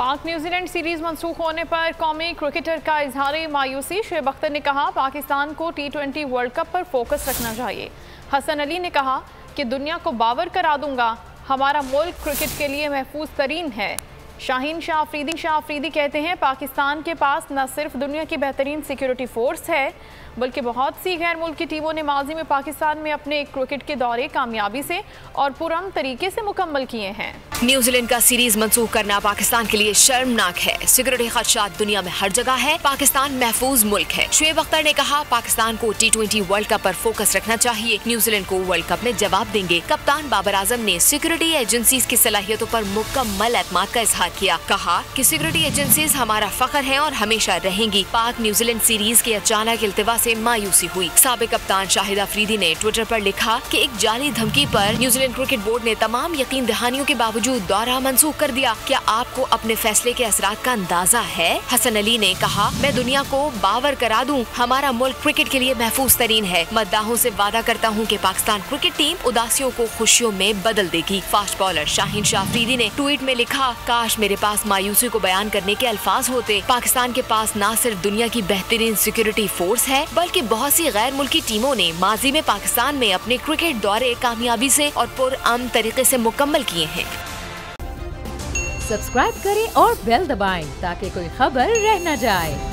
पाक New Zealand series मंसूख होने पर कौमी क्रिकेटर का इजहार मायूसी। शुएब अख्तर ने कहा पाकिस्तान को T20 वर्ल्ड कप पर फोकस रखना चाहिए। हसन अली ने कहा कि दुनिया को बावर करा दूंगा, हमारा मुल्क क्रिकेट के लिए महफूज तरीन है। शाहीन शाह अफरीदी कहते हैं पाकिस्तान के पास न सिर्फ दुनिया की बेहतरीन सिक्योरिटी फोर्स है बल्कि बहुत सी गैर मुल्की टीमों ने माजी में पाकिस्तान में अपने क्रिकेट के दौरे कामयाबी से और पुरअमन तरीके से मुकम्मल किए हैं। न्यूजीलैंड का सीरीज मंसूख करना पाकिस्तान के लिए शर्मनाक है। सिक्योरिटी खदशात दुनिया में हर जगह है, पाकिस्तान महफूज मुल्क है। शुएब अख्तर ने कहा पाकिस्तान को T20 वर्ल्ड कप पर फोकस रखना चाहिए, न्यूजीलैंड को वर्ल्ड कप में जवाब देंगे। कप्तान बाबर आजम ने सिक्योरिटी एजेंसीज की सलाहियतों पर मुकम्मल एतमाद का इजहार किया। कहा कि सिक्योरिटी एजेंसीज हमारा फख्र है और हमेशा रहेंगी। पाक न्यूजीलैंड सीरीज के अचानक इल्तिवा से मायूसी हुई। साबिक कप्तान शाहिद अफरीदी ने ट्विटर पर लिखा कि एक जाली धमकी पर न्यूजीलैंड क्रिकेट बोर्ड ने तमाम यकीन दहानियों के बावजूद दौरा मंसूख कर दिया। क्या आपको अपने फैसले के असरात का अंदाजा है? हसन अली ने कहा मैं दुनिया को बावर करा दूं, हमारा मुल्क क्रिकेट के लिए महफूज तरीन है। मद्दाहों से वादा करता हूं कि पाकिस्तान क्रिकेट टीम उदासियों को खुशियों में बदल देगी। फास्ट बॉलर शाहीन शाह अफरीदी ने ट्वीट में लिखा काश मेरे पास मायूसी को बयान करने के अल्फाज होते। पाकिस्तान के पास न सिर्फ दुनिया की बेहतरीन सिक्योरिटी फोर्स है बल्कि बहुत सी गैर मुल्की टीमों ने माजी में पाकिस्तान में अपने क्रिकेट दौरे कामयाबी से और पुरअमन तरीके से मुकम्मल किए हैं। सब्सक्राइब करें और बेल दबाएं ताकि कोई खबर रह न जाए।